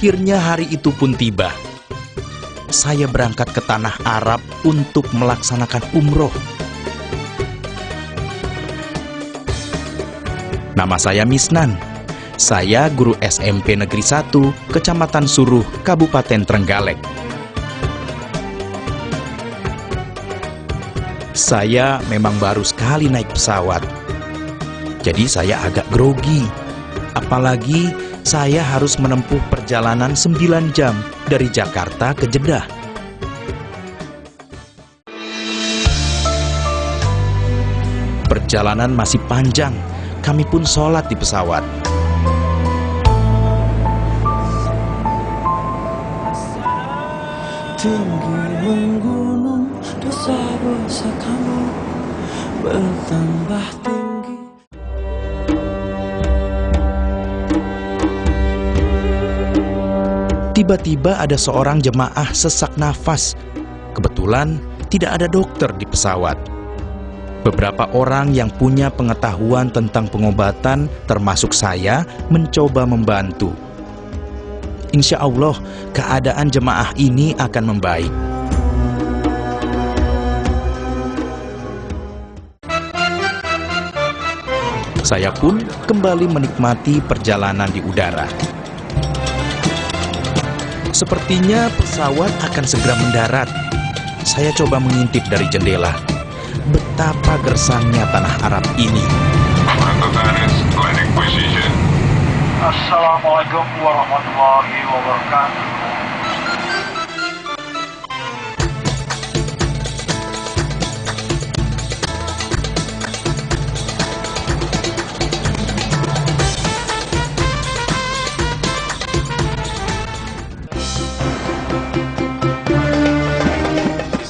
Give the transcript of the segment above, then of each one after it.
Akhirnya hari itu pun tiba. Saya berangkat ke tanah Arab untuk melaksanakan umroh. Nama saya Misnan. Saya guru SMP Negeri 1, Kecamatan Suruh, Kabupaten Trenggalek. Saya memang baru sekali naik pesawat. Jadi saya agak grogi. Apalagi saya harus menempuh perjalanan 9 jam dari Jakarta ke Jeddah. Perjalanan masih panjang, kami pun sholat di pesawat. Tinggi menggunung, dosa-dosa kamu bertambah tinggi. Tiba-tiba ada seorang jemaah sesak nafas. Kebetulan tidak ada dokter di pesawat. Beberapa orang yang punya pengetahuan tentang pengobatan, termasuk saya, mencoba membantu. Insya Allah, keadaan jemaah ini akan membaik. Saya pun kembali menikmati perjalanan di udara. Sepertinya pesawat akan segera mendarat. Saya coba mengintip dari jendela. Betapa gersangnya tanah Arab ini. Assalamualaikum warahmatullahi wabarakatuh.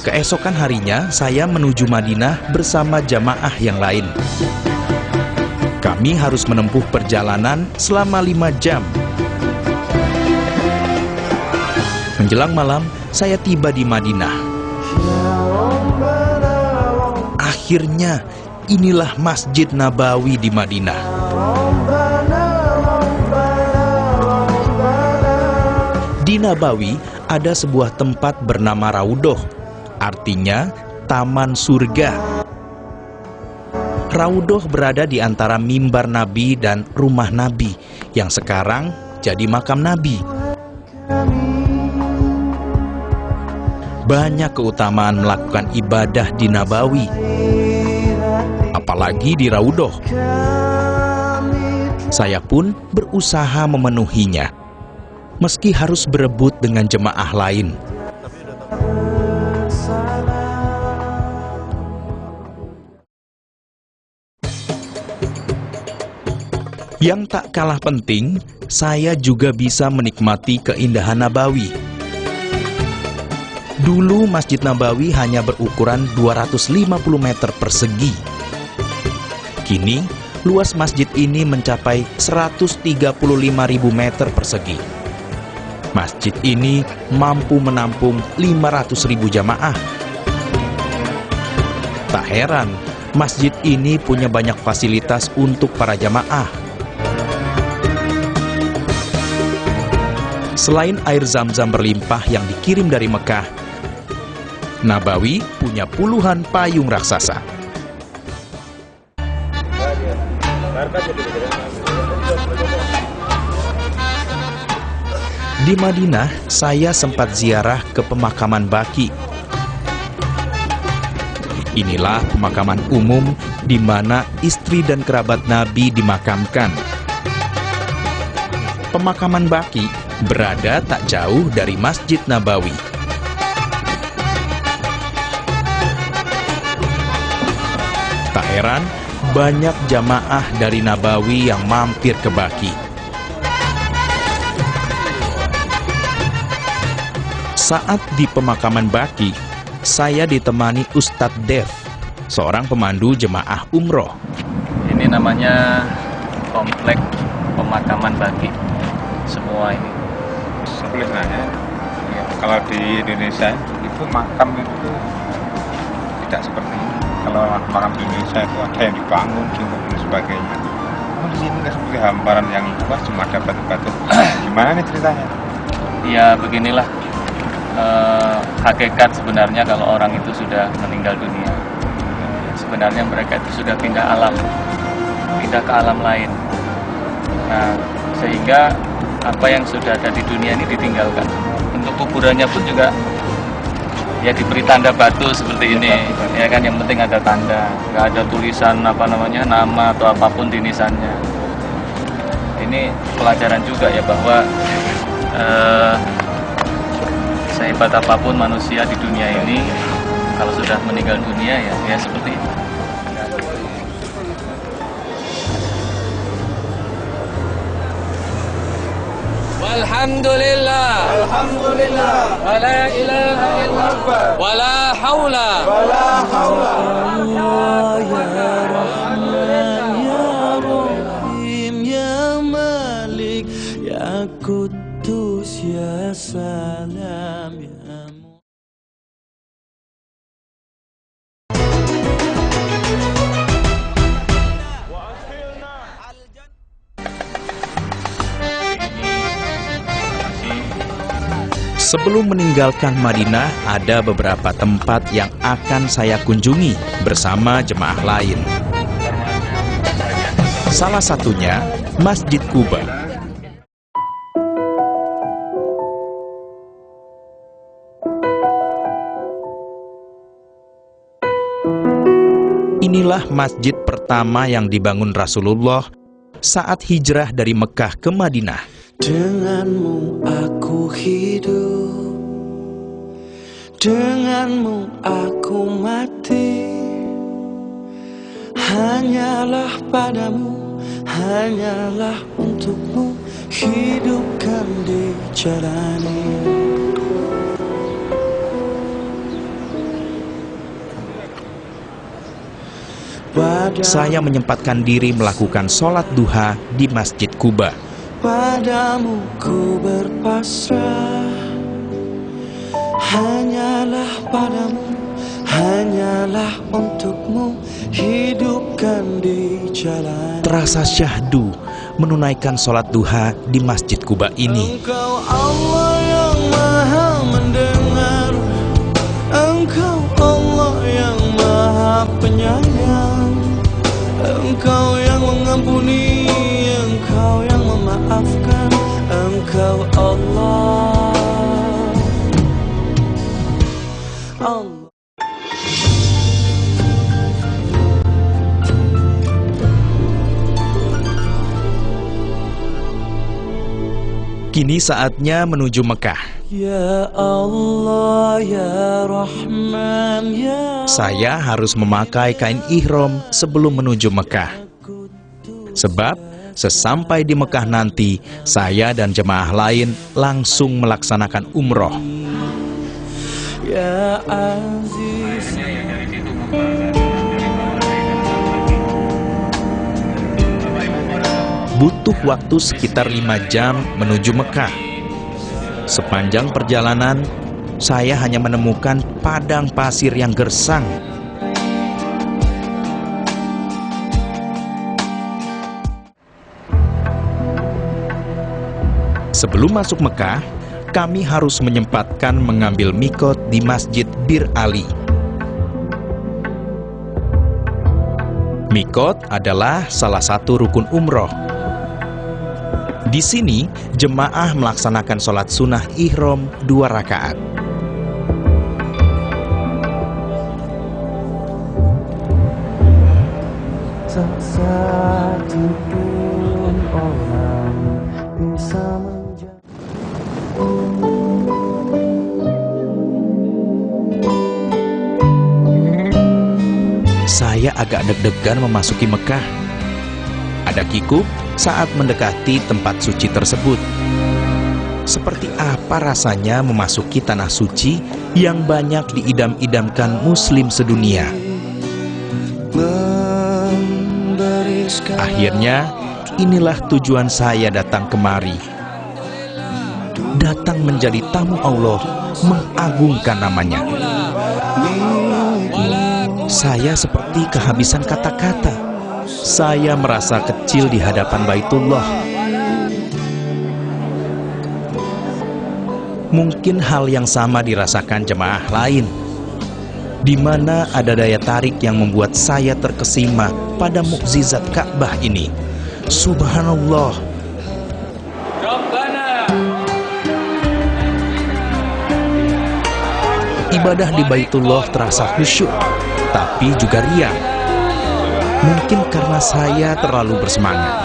Keesokan harinya, saya menuju Madinah bersama jamaah yang lain. Kami harus menempuh perjalanan selama 5 jam. Menjelang malam, saya tiba di Madinah. Akhirnya, inilah Masjid Nabawi di Madinah. Di Nabawi, ada sebuah tempat bernama Raudhoh. Artinya, taman surga. Raudhoh berada di antara mimbar Nabi dan rumah Nabi, yang sekarang jadi makam Nabi. Banyak keutamaan melakukan ibadah di Nabawi, apalagi di Raudhoh. Saya pun berusaha memenuhinya, meski harus berebut dengan jemaah lain. Yang tak kalah penting, saya juga bisa menikmati keindahan Nabawi. Dulu Masjid Nabawi hanya berukuran 250 meter persegi. Kini, luas masjid ini mencapai 135.000 meter persegi. Masjid ini mampu menampung 500.000 jamaah. Tak heran, masjid ini punya banyak fasilitas untuk para jamaah. Selain air zam-zam berlimpah yang dikirim dari Mekah, Nabawi punya puluhan payung raksasa. Di Madinah, saya sempat ziarah ke pemakaman Baqi. Inilah pemakaman umum di mana istri dan kerabat Nabi dimakamkan. Pemakaman Baqi berada tak jauh dari Masjid Nabawi. Tak heran, banyak jamaah dari Nabawi yang mampir ke Baqi. Saat di pemakaman Baqi, saya ditemani Ustadz Dev, seorang pemandu jemaah umroh. Ini namanya komplek pemakaman bagi semua ini. Boleh nanya, kalau di Indonesia itu makam itu tidak seperti ini. Kalau makam di Indonesia itu ada yang dibangun, dan sebagainya. Namun di sini nggak seperti hamparan yang luas, cuma ada batu-batu. Gimana nih ceritanya? Ya beginilah hakikat sebenarnya kalau orang itu sudah meninggal dunia. Sebenarnya mereka itu sudah pindah ke alam lain. Nah, sehingga apa yang sudah ada di dunia ini ditinggalkan. Untuk kuburannya pun juga ya diberi tanda batu seperti ini, ya kan, yang penting ada tanda, nggak ada tulisan nama atau apapun di nisannya. Ini pelajaran juga ya bahwa sehebat apapun manusia di dunia ini, kalau sudah meninggal dunia ya seperti itu. Alhamdulillah, alhamdulillah, wala ilaha illallah, wala haula, Ya Rahman, Ya Rahim, Ya Malik, Ya Qudus, Ya Salam, Ya Sebelum meninggalkan Madinah, ada beberapa tempat yang akan saya kunjungi bersama jemaah lain. Salah satunya Masjid Quba. Inilah masjid pertama yang dibangun Rasulullah saat hijrah dari Mekah ke Madinah. Denganmu aku hidup, denganmu aku mati. Hanyalah padamu, hanyalah untukmu, hidupkan dijalani. Saya menyempatkan diri melakukan sholat duha di Masjid Quba. Padamu ku berpasrah, hanyalah padamu, hanyalah untukmu, hidupkan di jalan. Terasa syahdu menunaikan sholat duha di Masjid Quba ini. Engkau Allah yang maha mendengar, Engkau Allah yang maha penyayang, Engkau yang mengampuni, Engkau yang memaafkan, Engkau Allah. Allah. Kini saatnya menuju Mekah. Ya Allah, Ya Rahman, Ya Saya harus memakai kain ihram sebelum menuju Mekah. Sebab sesampai di Mekah nanti, saya dan jemaah lain langsung melaksanakan umroh. Ya Aziz. Butuh waktu sekitar 5 jam menuju Mekah. Sepanjang perjalanan, saya hanya menemukan padang pasir yang gersang. Sebelum masuk Mekah, kami harus menyempatkan mengambil mikot di Masjid Bir Ali. Mikot adalah salah satu rukun umroh. Di sini, jemaah melaksanakan sholat sunnah ihram 2 rakaat. Tak satu pun orang bisa menjadi. Saya agak deg-degan memasuki Mekah. Ada kikuk saat mendekati tempat suci tersebut. Seperti apa rasanya memasuki tanah suci yang banyak diidam-idamkan muslim sedunia? Akhirnya, inilah tujuan saya datang kemari. Datang menjadi tamu Allah, mengagungkan namanya. Saya seperti kehabisan kata-kata. Saya merasa kecil di hadapan Baitullah. Mungkin hal yang sama dirasakan jemaah lain, di mana ada daya tarik yang membuat saya terkesima pada mukjizat Ka'bah ini. Subhanallah. Ibadah di Baitullah terasa khusyuk, tapi juga riang. Mungkin karena saya terlalu bersemangat.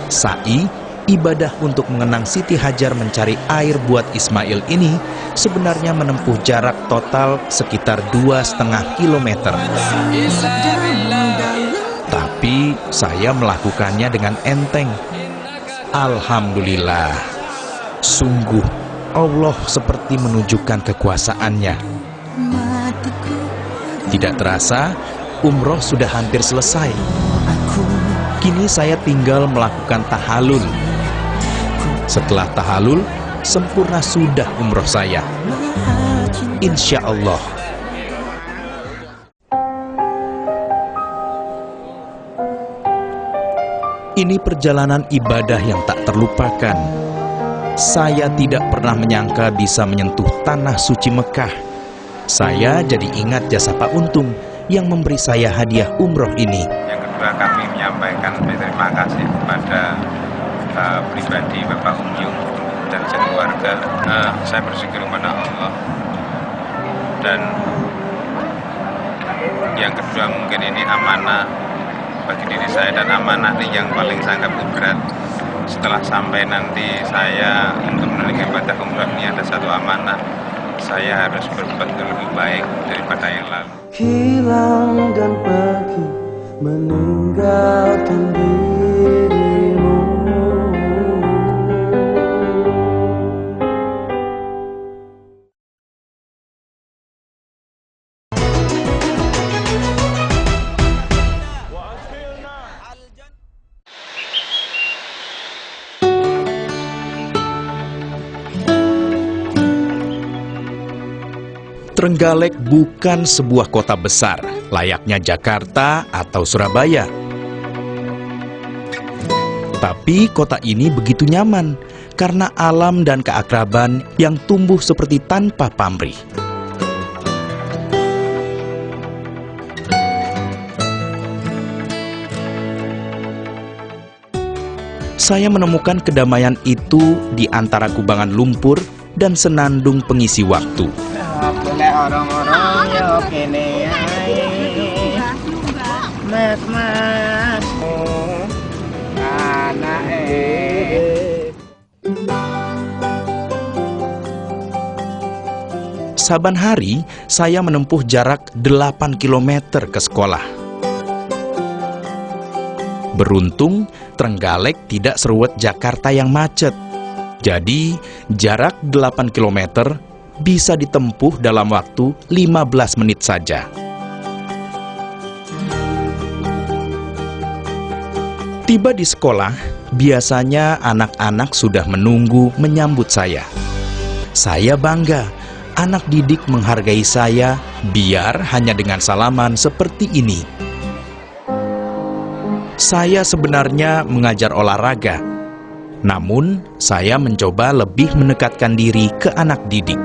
Sa'i, ibadah untuk mengenang Siti Hajar mencari air buat Ismail ini sebenarnya menempuh jarak total sekitar 2,5 kilometer. Tapi saya melakukannya dengan enteng. Alhamdulillah. Sungguh Allah seperti menunjukkan kekuasaannya. Tidak terasa, umroh sudah hampir selesai. Kini saya tinggal melakukan tahalul. Setelah tahalul, sempurna sudah umroh saya. Insya Allah. Ini perjalanan ibadah yang tak terlupakan. Saya tidak pernah menyangka bisa menyentuh tanah suci Mekah. Saya jadi ingat jasa Pak Untung yang memberi saya hadiah umroh ini. Yang kedua, kami menyampaikan terima kasih kepada pribadi Bapak Umyung dan sekeluarga. Saya bersyukur kepada Allah. Dan yang kedua, mungkin ini amanah bagi diri saya, dan amanah ini yang paling sangat berat. Setelah sampai nanti saya untuk menunaikan ibadah umroh ini ada satu amanah. Saya harus berbuat lebih baik daripada yang lalu. Hilang dan pergi meninggalkan dirimu. Trenggalek bukan sebuah kota besar, layaknya Jakarta atau Surabaya. Tapi kota ini begitu nyaman, karena alam dan keakraban yang tumbuh seperti tanpa pamrih. Saya menemukan kedamaian itu di antara kubangan lumpur dan senandung pengisi waktu. Saban hari, saya menempuh jarak 8 km ke sekolah. Beruntung, Trenggalek tidak seruat Jakarta yang macet. Jadi, jarak 8 km bisa ditempuh dalam waktu 15 menit saja. Tiba di sekolah, biasanya anak-anak sudah menunggu menyambut saya. Saya bangga, anak didik menghargai saya, biar hanya dengan salaman seperti ini. Saya sebenarnya mengajar olahraga, namun saya mencoba lebih mendekatkan diri ke anak didik.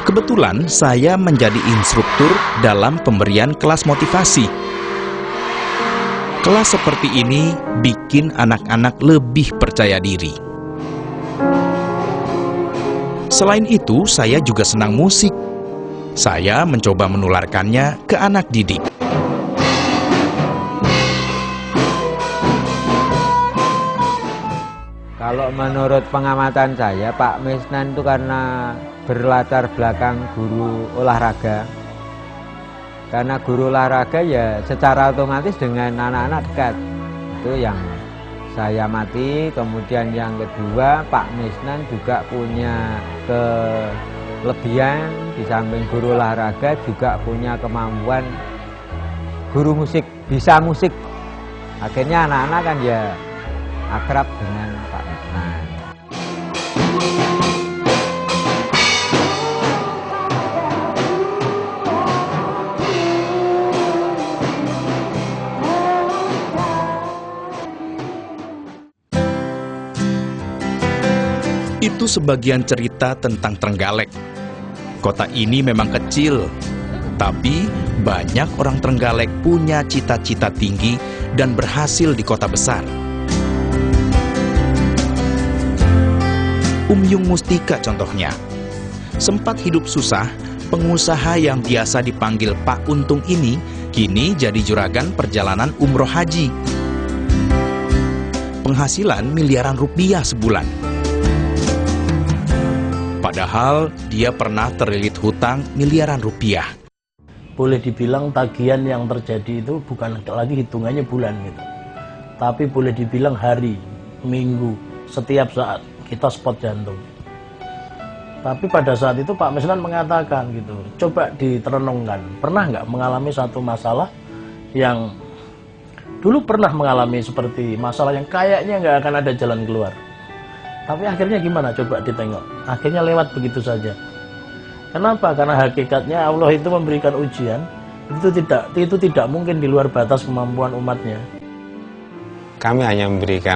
Kebetulan saya menjadi instruktur dalam pemberian kelas motivasi. Kelas seperti ini bikin anak-anak lebih percaya diri. Selain itu, saya juga senang musik. Saya mencoba menularkannya ke anak didik. Kalau menurut pengamatan saya, Pak Misnan itu karena berlatar belakang guru olahraga. Karena guru olahraga ya secara otomatis dengan anak-anak dekat. Itu yang saya amati. Kemudian yang kedua, Pak Misnan juga punya kelebihan, di samping guru olahraga juga punya kemampuan guru musik, bisa musik. Akhirnya anak-anak kan ya akrab dengan Pak Mesnan. Itu sebagian cerita tentang Trenggalek. Kota ini memang kecil, tapi banyak orang Trenggalek punya cita-cita tinggi dan berhasil di kota besar. Yung Mustika contohnya. Sempat hidup susah, pengusaha yang biasa dipanggil Pak Untung ini kini jadi juragan perjalanan umroh haji. Penghasilan miliaran rupiah sebulan. Padahal dia pernah terlilit hutang miliaran rupiah. Boleh dibilang tagihan yang terjadi itu bukan lagi hitungannya bulan gitu, tapi boleh dibilang hari, minggu, setiap saat kita spot jantung. Tapi pada saat itu Pak Mesnan mengatakan gitu, coba diterenungkan, pernah nggak mengalami satu masalah yang dulu pernah mengalami seperti masalah yang kayaknya nggak akan ada jalan keluar. Tapi akhirnya gimana? Coba ditengok. Akhirnya lewat begitu saja. Kenapa? Karena hakikatnya Allah itu memberikan ujian. Itu tidak mungkin di luar batas kemampuan umatnya. Kami hanya memberikan